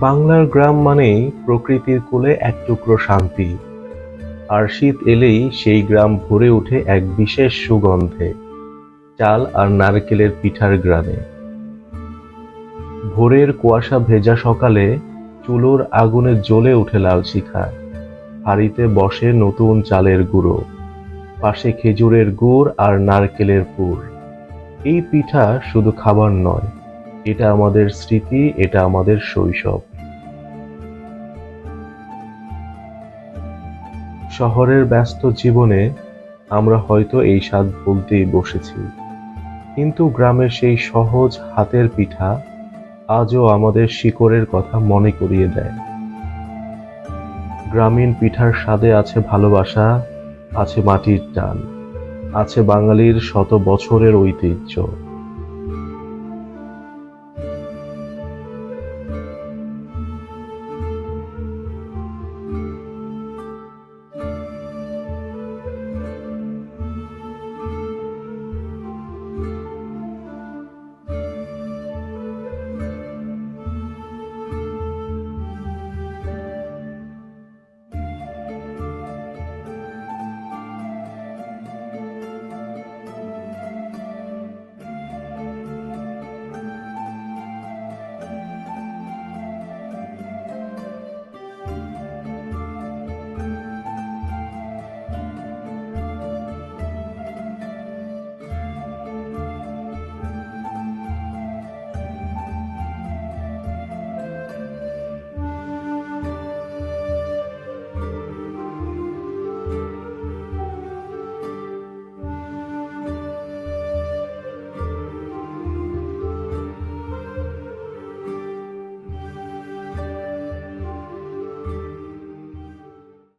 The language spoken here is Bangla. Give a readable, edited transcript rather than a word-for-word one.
বাংলার গ্রাম মানেই প্রকৃতির কোলে এক টুকরো শান্তি, আর শীত এলেই সেই গ্রাম ভরে ওঠে এক বিশেষ সুগন্ধে, চাল আর নারকেলের পিঠার গ্রানে। ভোরের কুয়াশা ভেজা সকালে চুলোর আগুনে জ্বলে ওঠে লাল শিখা, হাঁড়িতে বসে নতুন চালের গুঁড়ো, পাশে খেজুরের গুড় আর নারকেলের পুর। এই পিঠা শুধু খাবার নয়, এটা আমাদের স্মৃতি, এটা আমাদের শৈশব। শহরের ব্যস্ত জীবনে আমরা হয়তো এই স্বাদ ভুলতেই বসেছি, কিন্তু গ্রামের সেই সহজ হাতের পিঠা আজও আমাদের শিকড়ের কথা মনে করিয়ে দেয়। গ্রামীণ পিঠার স্বাদে আছে ভালোবাসা, আছে মাটির টান, আছে বাঙালির শত বছরের ঐতিহ্য।